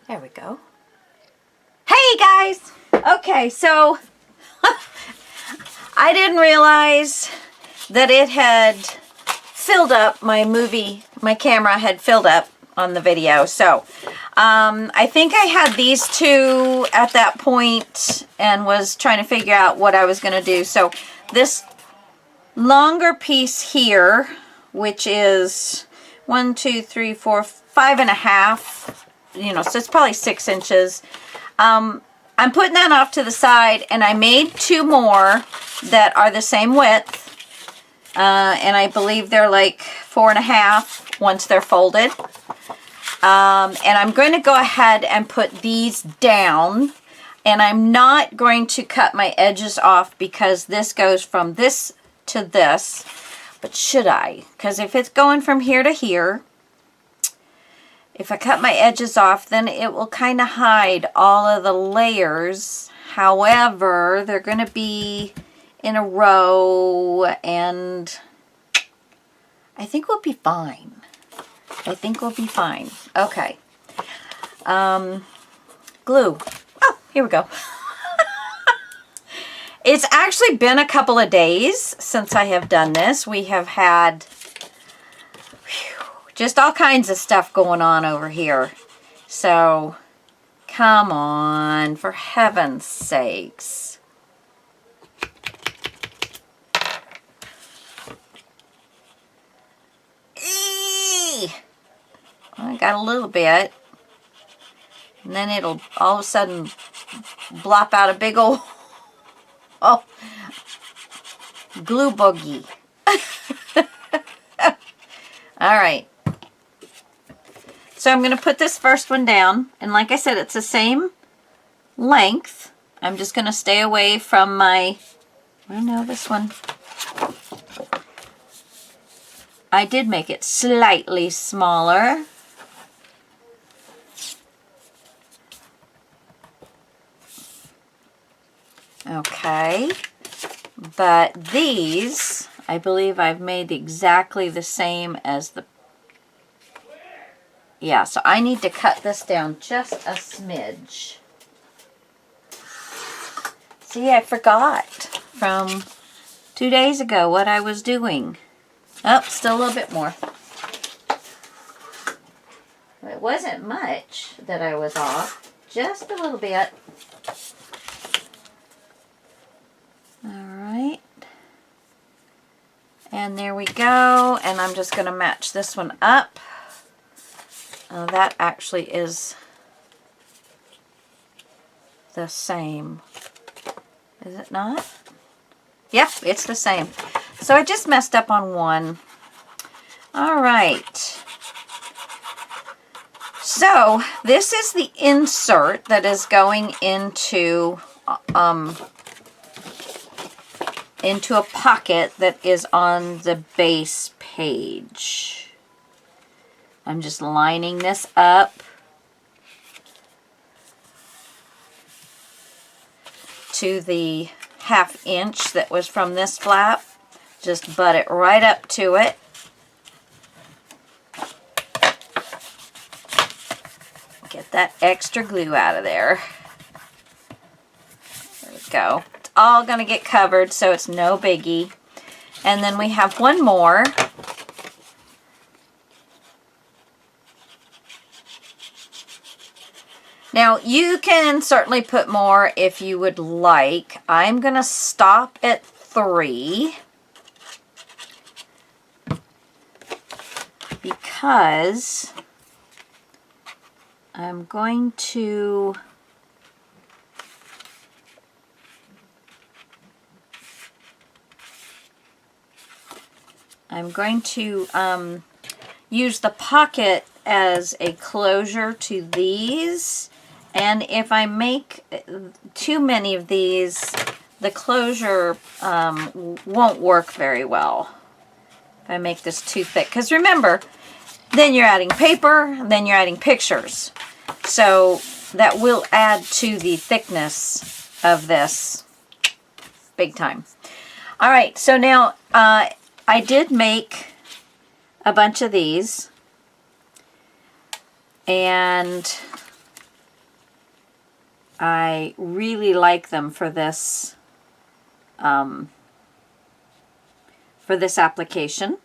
There we go. Hey guys! Okay, so I didn't realize that it had filled up, my camera had filled up on the video. So I think I had these two at that point and was trying to figure out what I was going to do. So this longer piece here, which is 1, 2, 3, 4, 5.5, so it's probably 6 inches. I'm putting that off to the side, and I made 2 more that are the same width, and I believe they're like 4.5 once they're folded. And I'm going to go ahead and put these down, and I'm not going to cut my edges off because this goes from this to this. But should I? Because if it's going from here to here, if I cut my edges off, then it will kind of hide all of the layers. However, they're going to be in a row, and I think we'll be fine. Okay. Glue. Oh, here we go. It's actually been a couple of days since I have done this. We have had just all kinds of stuff going on over here. So, come on, for heaven's sakes. Eee! I got a little bit. And then it'll all of a sudden blop out a big old glue boogie. All right. So I'm going to put this first one down. And like I said, it's the same length. I'm just going to stay away from my... Oh no, this one. I did make it slightly smaller. Okay. But these, I believe I've made exactly the same as the... Yeah, so I need to cut this down just a smidge. See, I forgot from 2 days ago what I was doing. Oh, still a little bit more. It wasn't much that I was off, just a little bit. All right. And there we go. And I'm just going to match this one up. That actually is the same. Is it not? Yep, it's the same. So I just messed up on one. All right. So this is the insert that is going into a pocket that is on the base page. I'm just lining this up to the 1/2 inch that was from this flap. Just butt it right up to it. Get that extra glue out of there. There we go. It's all going to get covered, so it's no biggie. And then we have one more. Now, you can certainly put more if you would like. I'm going to stop at 3 because I'm going to use the pocket as a closure to these. And if I make too many of these, the closure won't work very well if I make this too thick. Because remember, then you're adding paper, then you're adding pictures. So that will add to the thickness of this big time. All right, so now I did make a bunch of these. And I really like them for this application.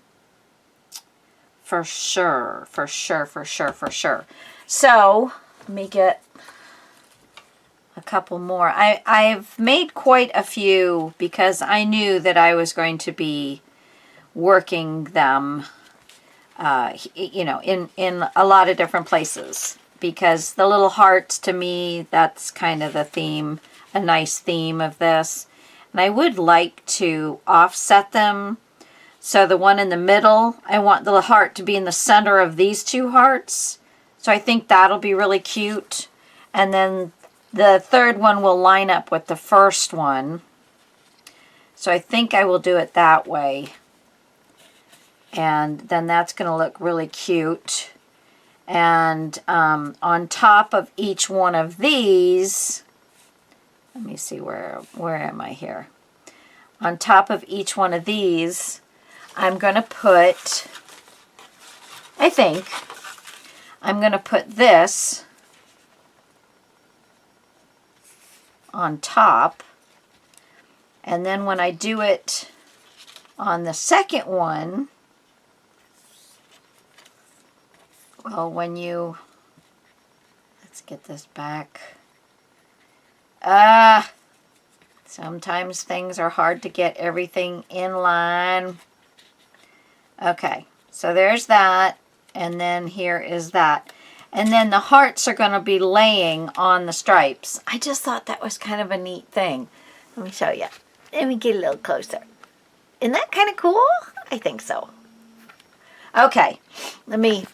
For sure, for sure, for sure, for sure. So, let me get a couple more. I've made quite a few because I knew that I was going to be working them, you know, in a lot of different places. Because the little hearts, to me, that's kind of the theme, a nice theme of this. And I would like to offset them. So the one in the middle, I want the heart to be in the center of these two hearts. So I think that'll be really cute. And then the third one will line up with the first one. So I think I will do it that way. And then that's going to look really cute. And on top of each one of these, let me see, where am I here? On top of each one of these, I'm going to put, I think, I'm going to put this on top. And then when I do it on the second one, well, when you, let's get this back. Sometimes things are hard to get everything in line. Okay, so there's that, and then here is that. And then the hearts are going to be laying on the stripes. I just thought that was kind of a neat thing. Let me show you. Let me get a little closer. Isn't that kind of cool? I think so. Okay, let me...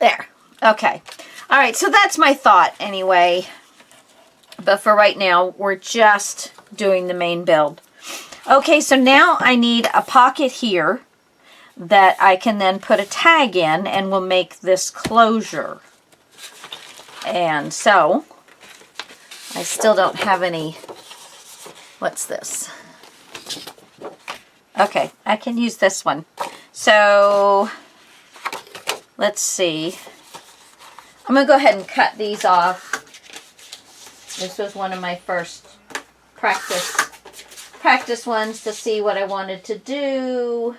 There. Okay. All right, so that's my thought anyway. But for right now, we're just doing the main build. Okay, so now I need a pocket here that I can then put a tag in and will make this closure. And so, I still don't have any, what's this? Okay, I can use this one. So, let's see. I'm going to go ahead and cut these off. This was one of my first practice ones to see what I wanted to do.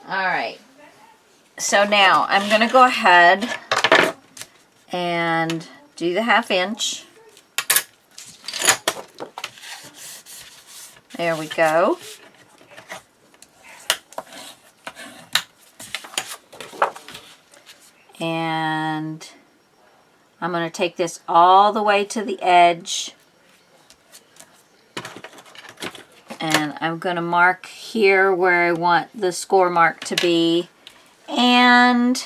Alright. So now I'm going to go ahead and do the 1/2 inch. There we go. And I'm going to take this all the way to the edge. And I'm going to mark here where I want the score mark to be. And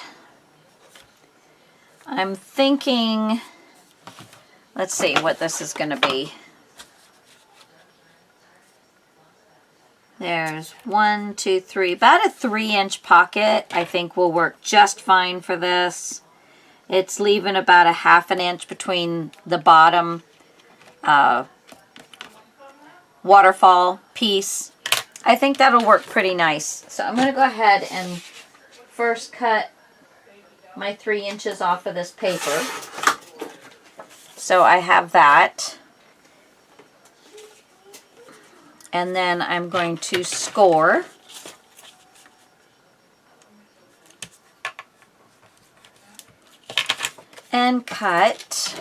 I'm thinking, let's see what this is going to be. There's 1, 2, 3, about a 3-inch pocket I think will work just fine for this. It's leaving about a 1/2 inch between the bottom waterfall piece. I think that'll work pretty nice. So I'm going to go ahead and first cut my 3 inches off of this paper. So I have that. And then I'm going to score. And cut.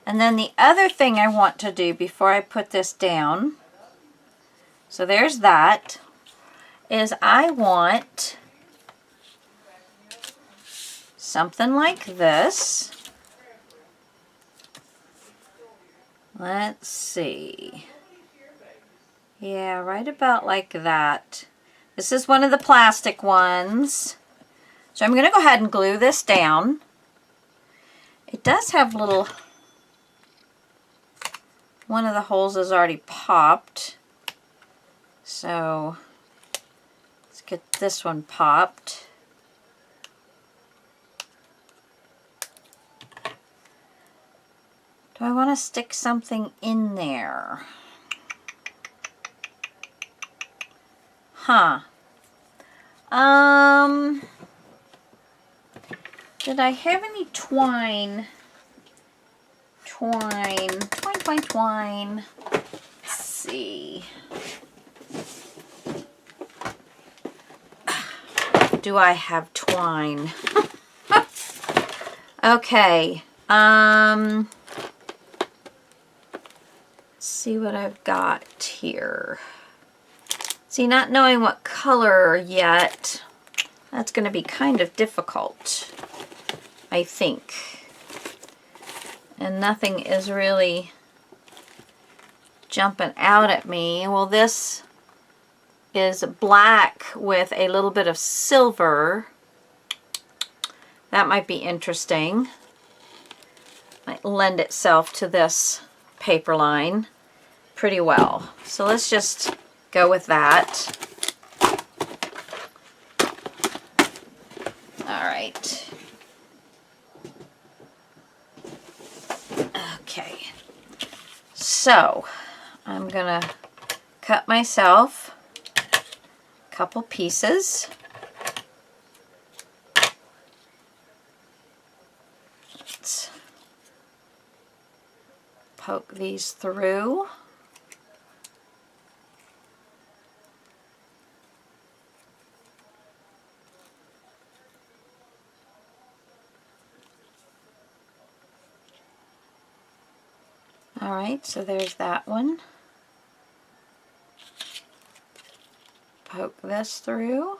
And then the other thing I want to do before I put this down, so there's that, is I want something like this. Let's see. Yeah, right about like that. This is one of the plastic ones. So I'm going to go ahead and glue this down. It does have little... One of the holes is already popped. So let's get this one popped. Do I want to stick something in there? Huh. Did I have any twine? Twine. Let's see. Do I have twine? Okay. Let's see what I've got here. See, not knowing what color yet, that's going to be kind of difficult, I think. And nothing is really jumping out at me. Well, this is black with a little bit of silver. That might be interesting. Might lend itself to this paper line pretty well. So let's just go with that. All right. Okay. So I'm gonna cut myself a couple pieces. Let's poke these through. All right, so there's that one. Poke this through.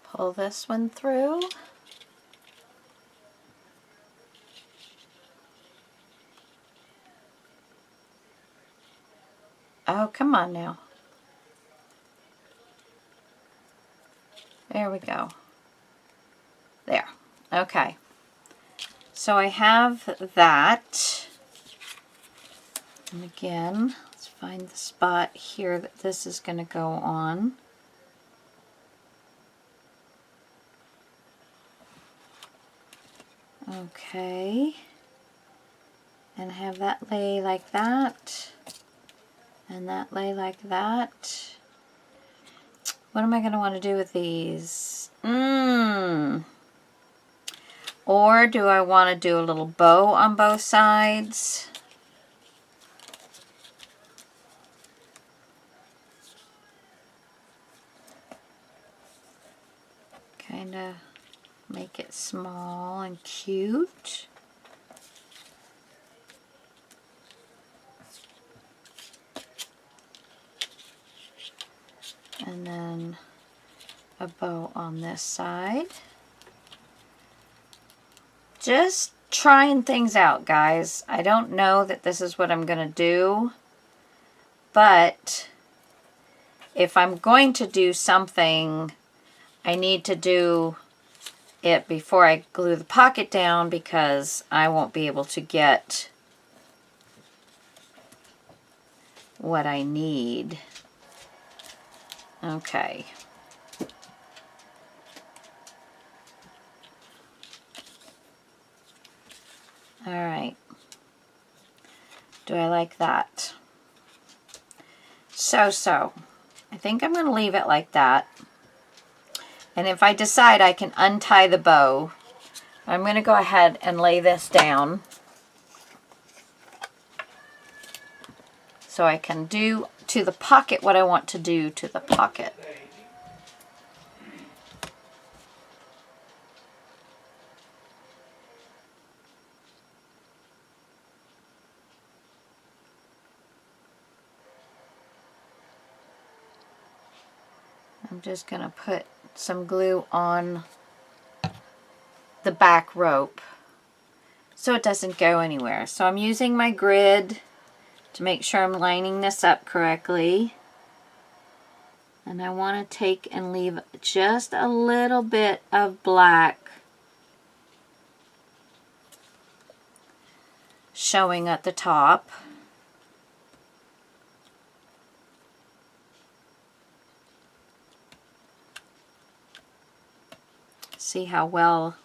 Pull this one through. Oh, come on now. There we go. There. Okay. So I have that. And again, let's find the spot here that this is going to go on. Okay. And have that lay like that. And that lay like that. What am I going to want to do with these? Or do I want to do a little bow on both sides? Kind of make it small and cute. And then a bow on this side. Just trying things out, guys. I don't know that this is what I'm going to do, but if I'm going to do something, I need to do it before I glue the pocket down, because I won't be able to get what I need. Okay. All right. Do I like that? So. I think I'm going to leave it like that. And if I decide I can untie the bow, I'm going to go ahead and lay this down so I can do to the pocket what I want to do to the pocket. I'm just going to put some glue on the back rope so it doesn't go anywhere. So I'm using my grid to make sure I'm lining this up correctly. And I want to take and leave just a little bit of black showing at the top. see how well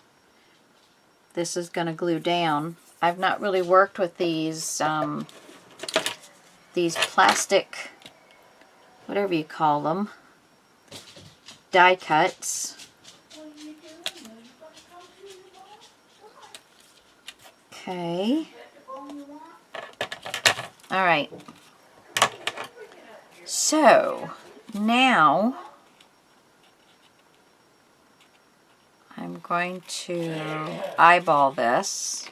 this is going to glue down. I've not really worked with these plastic, whatever you call them, die cuts. Okay. All right. So now I'm going to eyeball this.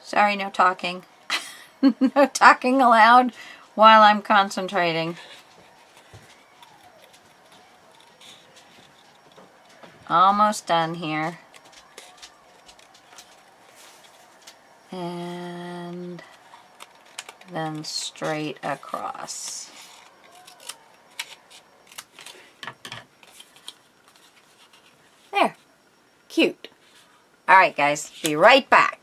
Sorry, no talking. No talking aloud while I'm concentrating. Almost done here. And then straight across. There. Cute. All right, guys. Be right back.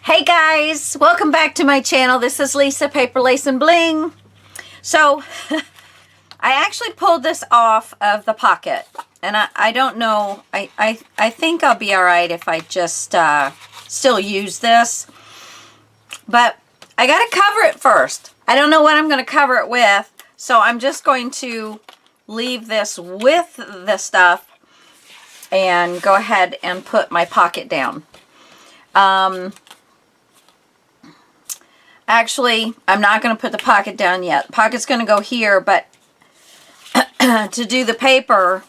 Hey guys, welcome back to my channel. This is Lisa, Paper Lace and Bling. So I actually pulled this off of the pocket, and I don't know, I think I'll be all right if I just still use this, but I got to cover it first. I don't know what I'm going to cover it with, so I'm just going to leave this with the stuff and go ahead and put my pocket down. Actually, I'm not going to put the pocket down yet. The pocket's going to go here, but to do the paper,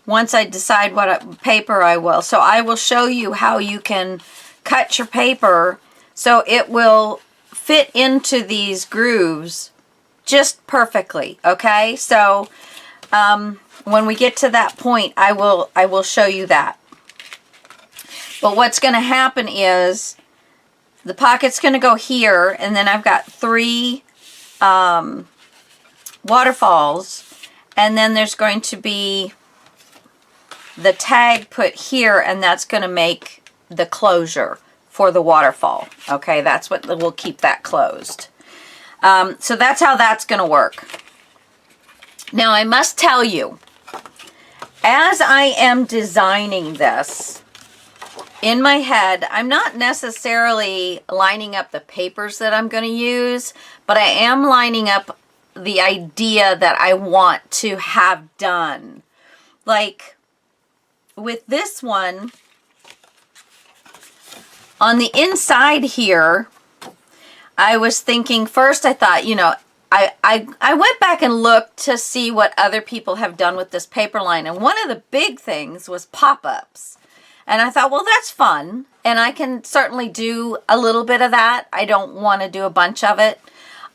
once I decide what paper I will. So I will show you how you can cut your paper so it will fit into these grooves just perfectly, okay? So when we get to that point, I will show you that. But what's going to happen is the pocket's going to go here, and then I've got 3 waterfalls, and then there's going to be the tag put here, and that's going to make the closure for the waterfall. Okay, that's what will keep that closed. So that's how that's going to work. Now, I must tell you, as I am designing this, in my head, I'm not necessarily lining up the papers that I'm going to use, but I am lining up the idea that I want to have done. Like with this one, on the inside here, I was thinking first, I thought, you know, I went back and looked to see what other people have done with this paper line, and one of the big things was pop-ups. And I thought, well, that's fun, and I can certainly do a little bit of that. I don't want to do a bunch of it.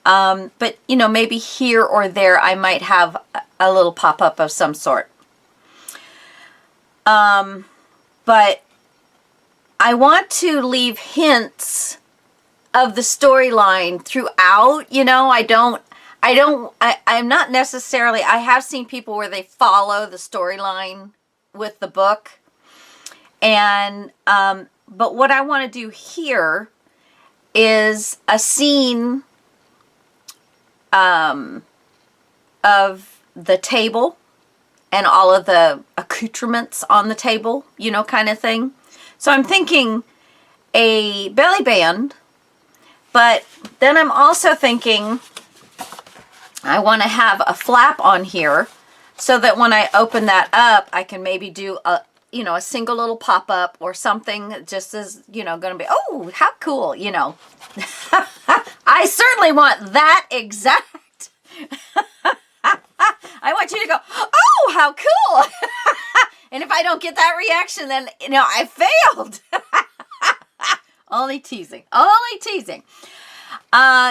But, you know, maybe here or there I might have a little pop-up of some sort. But I want to leave hints of the storyline throughout. You know, I'm not necessarily, I have seen people where they follow the storyline with the book. And, but what I want to do here is a scene of the table and all of the accoutrements on the table, you know, kind of thing. So I'm thinking a belly band, but then I'm also thinking I want to have a flap on here so that when I open that up, I can maybe do a, you know, a single little pop-up or something that just is, you know, going to be, oh, how cool, you know. I certainly want that exact. I want you to go, oh, how cool. And if I don't get that reaction, then, you know, I failed. Only teasing. Only teasing.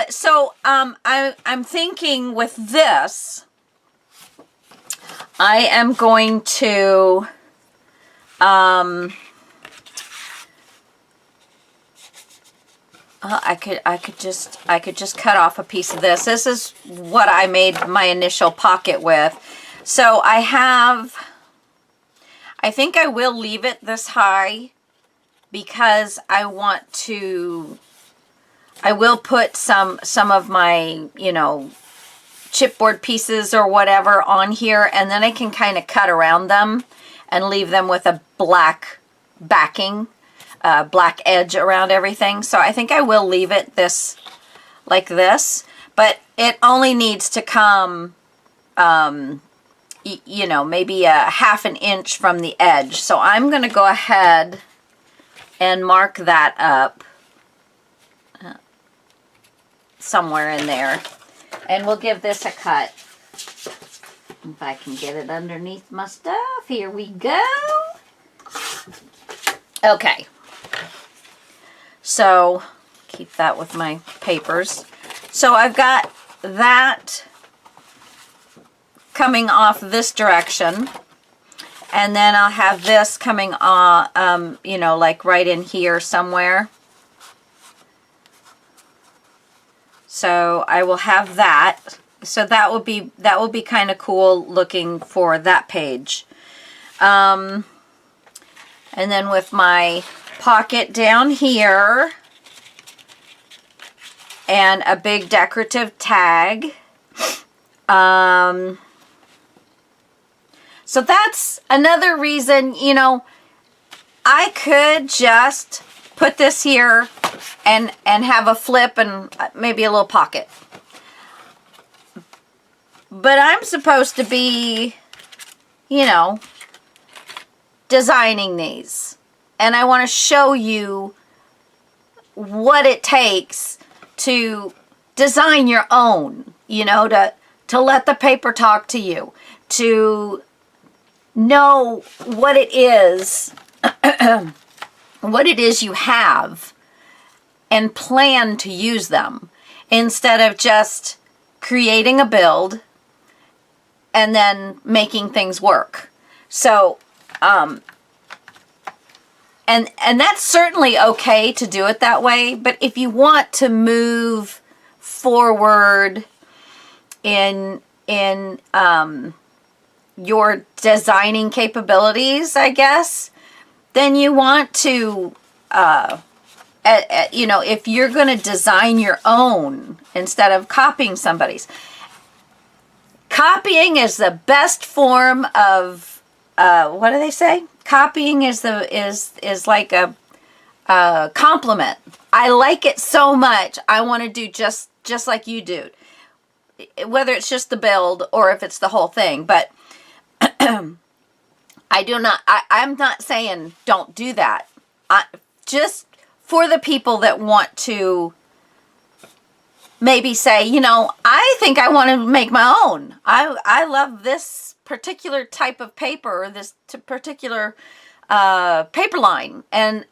So I'm thinking with this, I am going to I could just cut off a piece of this. This is what I made my initial pocket with. So I think I will leave it this high because I will put some of my, you know, chipboard pieces or whatever on here, and then I can kind of cut around them and leave them with a black backing, black edge around everything. So I think I will leave it this, like this, but it only needs to come, you know, maybe a ½ an inch from the edge. So I'm going to go ahead and mark that up somewhere in there. And we'll give this a cut. If I can get it underneath my stuff. Here we go. Okay. So, keep that with my papers. So I've got that coming off this direction. And then I'll have this coming on, you know, like right in here somewhere. So I will have that. So that will be kind of cool looking for that page. And then with my pocket down here and a big decorative tag. So that's another reason, you know, I could just put this here and have a flip and maybe a little pocket. But I'm supposed to be, you know, designing these. And I want to show you what it takes to design your own, you know, to let the paper talk to you, to know what it is, what it is you have, and plan to use them instead of just creating a build and then making things work. So, and that's certainly okay to do it that way, but if you want to move forward in your designing capabilities, I guess, then you want to, you know, if you're going to design your own instead of copying somebody's. Copying is the best form of, what do they say? Copying is like a compliment. I like it so much. I want to do just like you do, whether it's just the build or if it's the whole thing. But I'm not saying don't do that. Just for the people that want to maybe say, you know, I think I want to make my own. I love this particular type of paper, or this particular paper line, and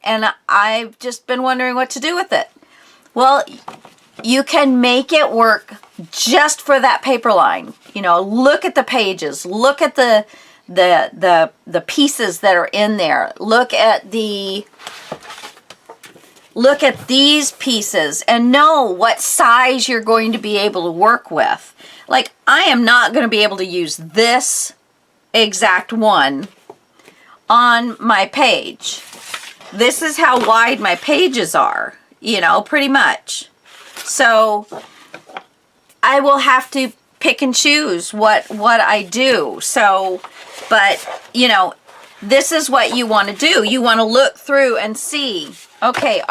I've just been wondering what to do with it. Well, you can make it work just for that paper line. You know, look at the pages, look at the pieces that are in there. Look at these pieces and know what size you're going to be able to work with. Like, I am not going to be able to use this exact one on my page. This is how wide my pages are, you know, pretty much. So I will have to pick and choose what I do. So, but, you know, this is what you want to do. You want to look through and see, okay,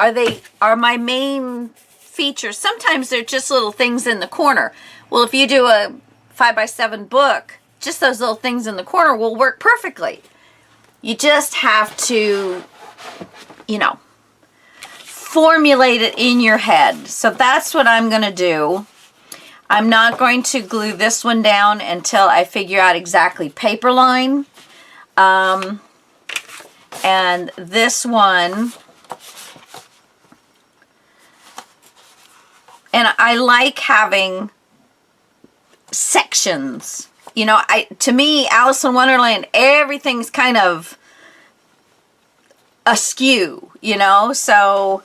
are my main features? Sometimes they're just little things in the corner. Well, if you do a 5x7 book, just those little things in the corner will work perfectly. You just have to, you know, formulate it in your head. So that's what I'm going to do. I'm not going to glue this one down until I figure out exactly paper line. And this one, and I like having sections. You know, to me, Alice in Wonderland, everything's kind of askew, you know, so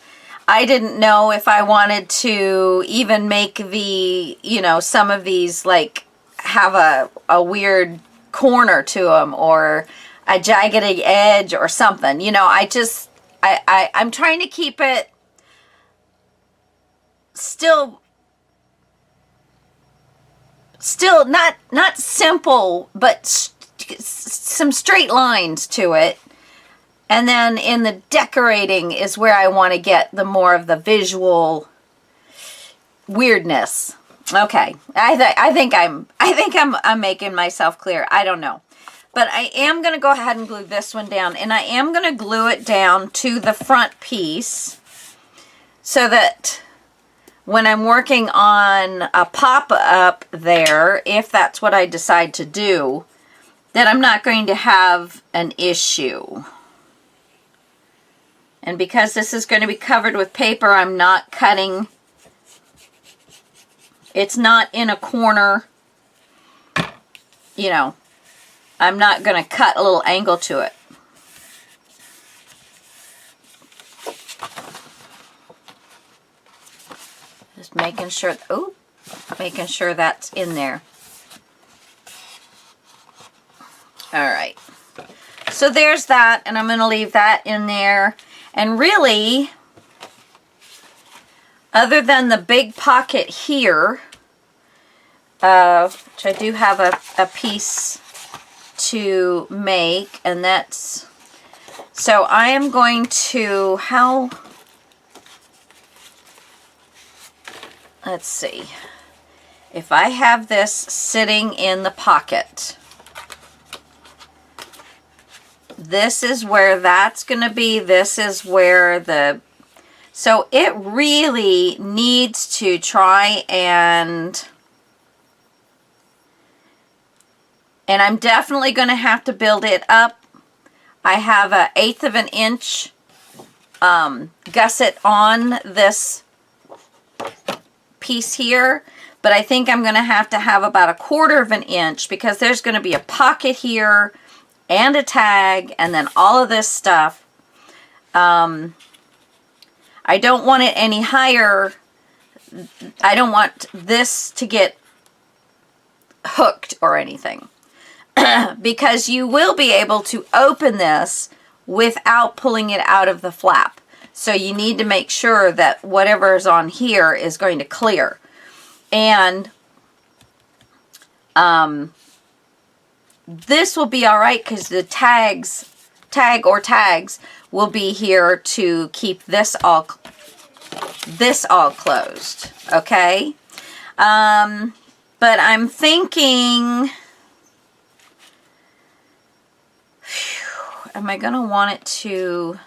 I didn't know if I wanted to even make the, you know, some of these like have a weird corner to them or a jaggedy edge or something. You know, I'm trying to keep it still not simple, but some straight lines to it. And then in the decorating is where I want to get the more of the visual weirdness. Okay, I think I'm making myself clear. I don't know. But I am going to go ahead and glue this one down, and I am going to glue it down to the front piece so that when I'm working on a pop-up there, if that's what I decide to do, that I'm not going to have an issue. And because this is going to be covered with paper, I'm not cutting. It's not in a corner. You know, I'm not going to cut a little angle to it. Just making sure, making sure that's in there. All right. So there's that, and I'm going to leave that in there. And really, other than the big pocket here, which I do have a piece to make, and that's, so I am going to, let's see, if I have this sitting in the pocket, this is where that's going to be, this is where the, so it really needs to try and I'm definitely going to have to build it up. I have an 1/8 of an inch gusset on this piece here, but I think I'm going to have about 1/4 of an inch because there's going to be a pocket here and a tag and then all of this stuff. I don't want it any higher. I don't want this to get hooked or anything. Because you will be able to open this without pulling it out of the flap. So you need to make sure that whatever is on here is going to clear. And this will be all right because the tags will be here to keep this all closed. Okay. But I'm thinking, am I going to want it to,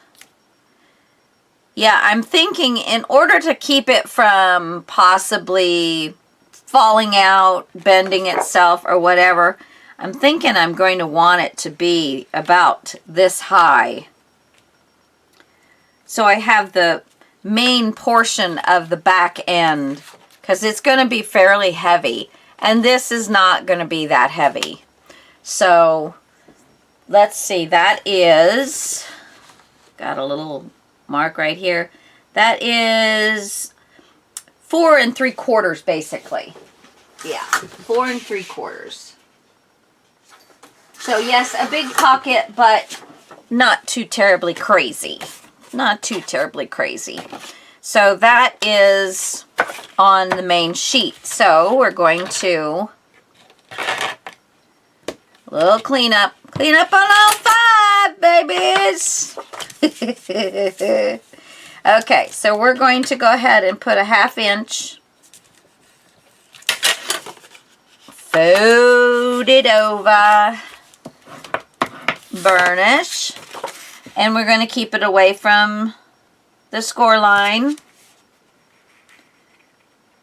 yeah, I'm thinking in order to keep it from possibly falling out, bending itself or whatever, I'm thinking I'm going to want it to be about this high. So I have the main portion of the back end because it's going to be fairly heavy. And this is not going to be that heavy. So let's see, that is, got a little mark right here. That is 4 3/4 basically. Yeah, 4 3/4. So yes, a big pocket, but not too terribly crazy. Not too terribly crazy. So that is on the main sheet. So we're going to little cleanup. Clean up on all 5, babies. Okay, so we're going to go ahead and put a 1/2 inch. Fold it over. Burnish. And we're going to keep it away from the score line.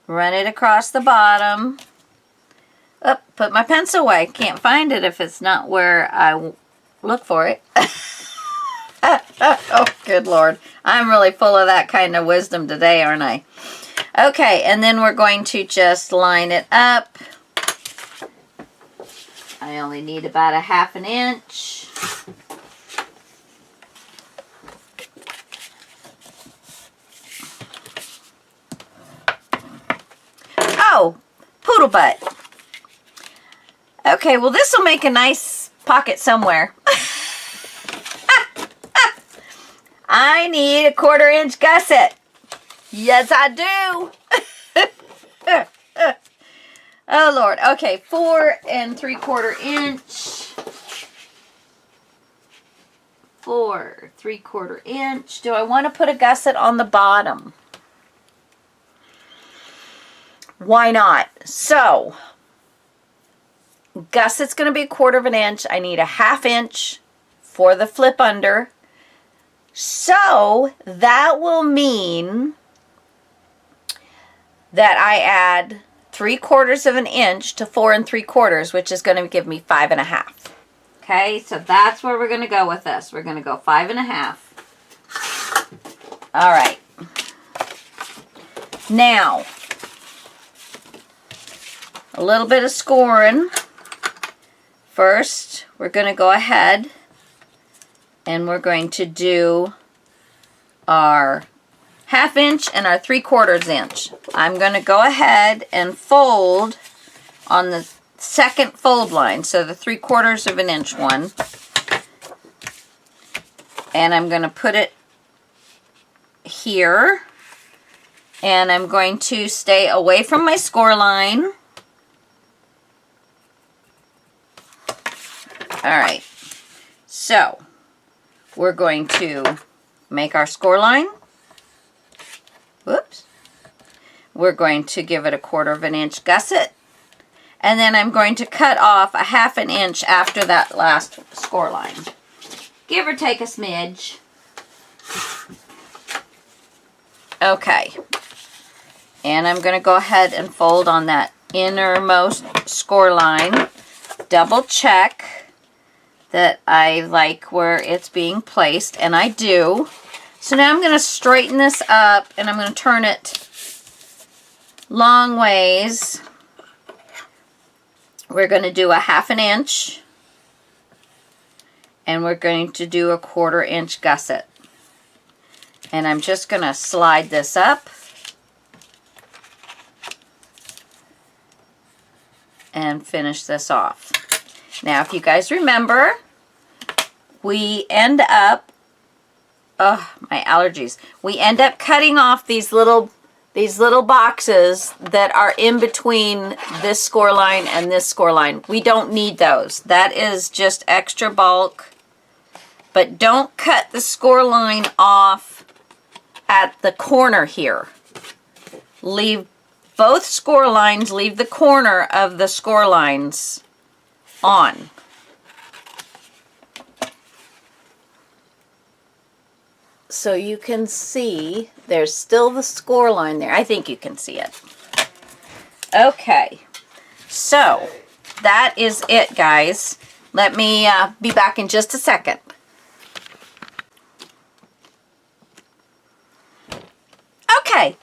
Run it across the bottom. Oh, put my pencil away. Can't find it if it's not where I look for it. Oh, good Lord. I'm really full of that kind of wisdom today, aren't I? Okay, and then we're going to just line it up. I only need about 1/2 inch. Oh, poodle butt. Okay, well this will make a nice pocket somewhere. I need a 1/4 inch gusset. Yes, I do. Oh Lord. Okay, 4 3/4 inch. 4 3/4 inch. Do I want to put a gusset on the bottom? Why not? So, gusset's going to be 1/4 inch. I need a 1/2 inch for the flip under. So, that will mean that I add 3/4 inch to 4 3/4, which is going to give me 5.5. Okay, so that's where we're going to go with this. We're going to go 5.5. All right. Now, a little bit of scoring. First, we're going to go ahead and we're going to do our 1/2 inch and our 3/4 inch. I'm going to go ahead and fold on the second fold line, so the 3/4 inch one, and I'm going to put it here, and I'm going to stay away from my score line. All right, so we're going to make our score line. Whoops. We're going to give it a 1/4 inch gusset. And then I'm going to cut off a 1/2 inch after that last score line. Give or take a smidge. Okay. And I'm going to go ahead and fold on that innermost score line. Double check that I like where it's being placed, and I do. So now I'm going to straighten this up, and I'm going to turn it long ways. We're going to do a 1/2 inch, and we're going to do a 1/4 inch gusset. And I'm just going to slide this up and finish this off. Now, if you guys remember, we end up, oh, my allergies. We end up cutting off these little boxes that are in between this score line and this score line. We don't need those. That is just extra bulk. But don't cut the score line off at the corner here. Leave both score lines, leave the corner of the score lines on. So you can see there's still the score line there. I think you can see it. Okay, so that is it, guys. Let me be back in just a second. Okay,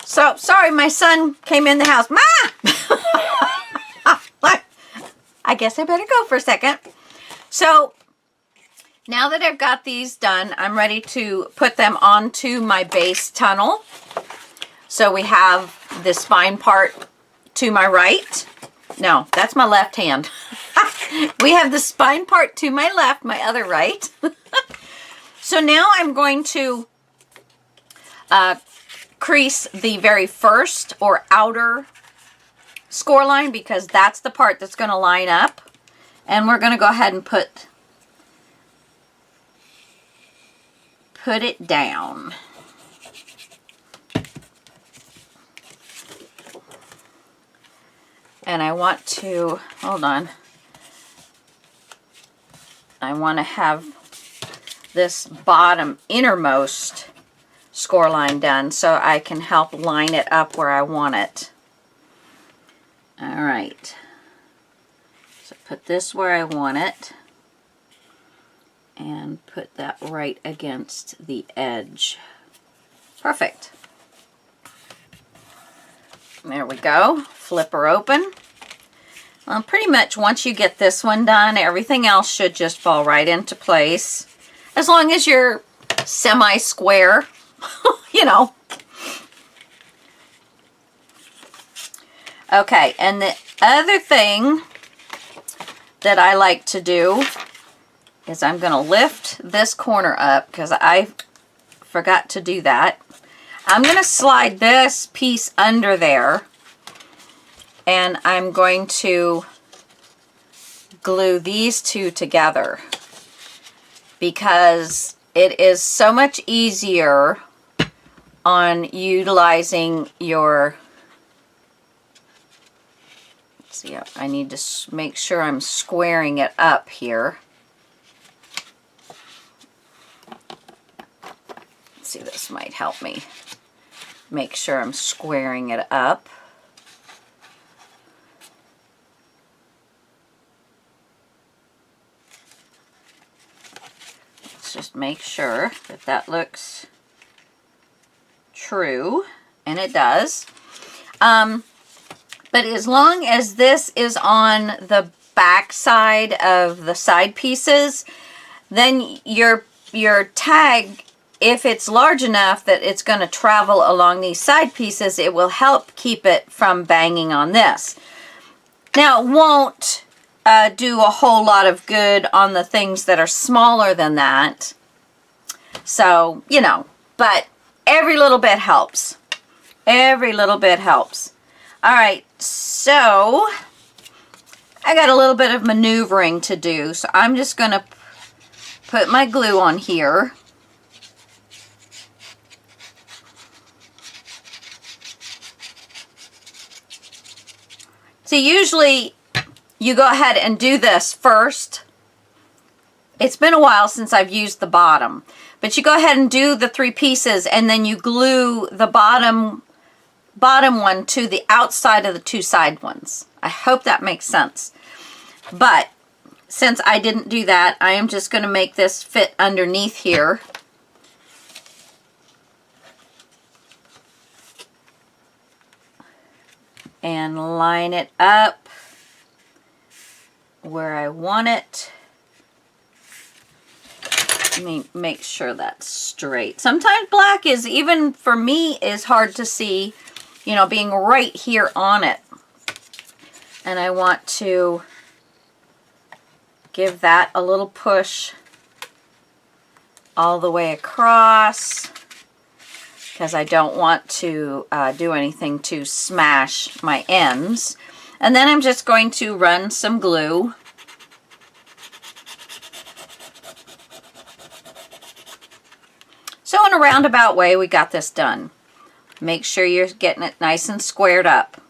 so sorry, my son came in the house. Ma! I guess I better go for a second. So now that I've got these done, I'm ready to put them onto my base tunnel. So we have the spine part to my right. No, that's my left hand. We have the spine part to my left, my other right. So now I'm going to crease the very first or outer score line, because that's the part that's going to line up. And we're going to go ahead and put it down. And I want to, hold on, I want to have this bottom innermost score line done so I can help line it up where I want it. All right, so put this where I want it and put that right against the edge. Perfect. There we go. Flip her open. Well, pretty much once you get this one done, everything else should just fall right into place. As long as you're semi-square, you know. Okay, and the other thing that I like to do is I'm going to lift this corner up because I forgot to do that. I'm going to slide this piece under there, and I'm going to glue these two together because it is so much easier on utilizing your, let's see, I need to make sure I'm squaring it up here. Let's see, this might help me make sure I'm squaring it up. Let's just make sure that that looks true, and it does. But as long as this is on the back side of the side pieces, then your tag, if it's large enough that it's going to travel along these side pieces, it will help keep it from banging on this. Now, it won't do a whole lot of good on the things that are smaller than that. So, you know, but every little bit helps. Every little bit helps. All right, so I got a little bit of maneuvering to do. So I'm just going to put my glue on here. See, usually you go ahead and do this first. It's been a while since I've used the bottom, but you go ahead and do the 3 pieces, and then you glue the bottom one to the outside of the 2 side ones. I hope that makes sense. But since I didn't do that, I am just going to make this fit underneath here. And line it up where I want it. Let me make sure that's straight. Sometimes black is, even for me, is hard to see, you know, being right here on it. And I want to give that a little push all the way across, because I don't want to do anything to smash my ends. And then I'm just going to run some glue. So in a roundabout way, we got this done. Make sure you're getting it nice and squared up.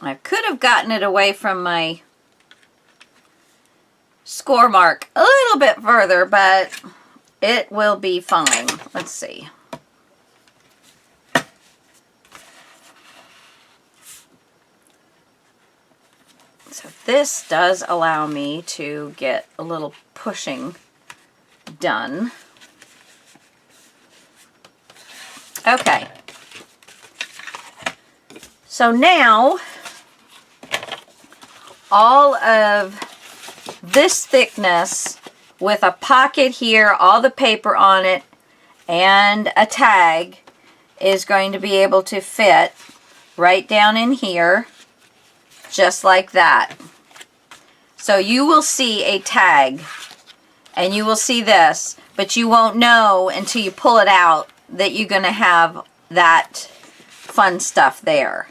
I could have gotten it away from my score mark a little bit further, but it will be fine. Let's see. So this does allow me to get a little pushing done. Okay. So now, all of this thickness with a pocket here, all the paper on it, and a tag is going to be able to fit right down in here, just like that. So you will see a tag, and you will see this, but you won't know until you pull it out that you're going to have that fun stuff there.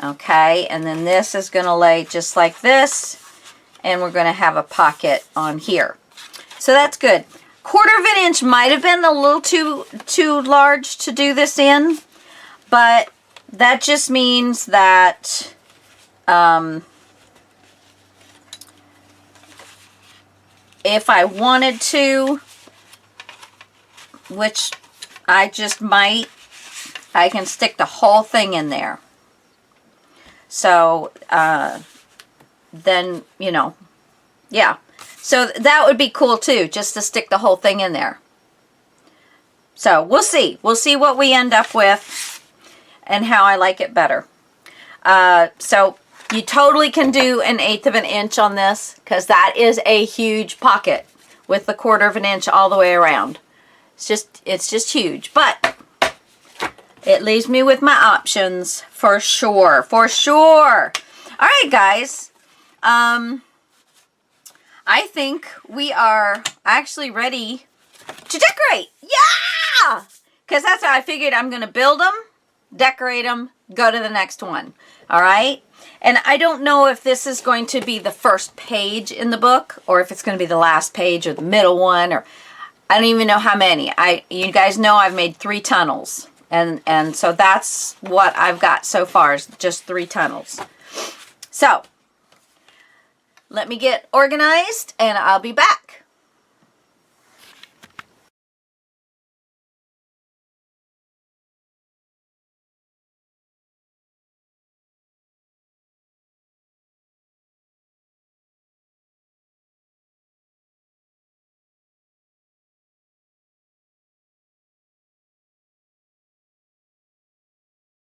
Okay, and then this is going to lay just like this, and we're going to have a pocket on here. So that's good. 1/4 of an inch might have been a little too large to do this in, but that just means that if I wanted to, which I just might, I can stick the whole thing in there. So then, you know, yeah. So that would be cool too, just to stick the whole thing in there. So we'll see. We'll see what we end up with and how I like it better. So You totally can do an 1/8 of an inch on this because that is a huge pocket with the 1/4 of an inch all the way around. It's just huge, but it leaves me with my options for sure, for sure. All right, guys. I think we are actually ready to decorate. Yeah! Because that's how I figured I'm going to build them, decorate them, go to the next one. All right? And I don't know if this is going to be the first page in the book or if it's going to be the last page or the middle one, or I don't even know how many. You guys know I've made 3 tunnels. And so that's what I've got so far, is just 3 tunnels. So let me get organized and I'll be back.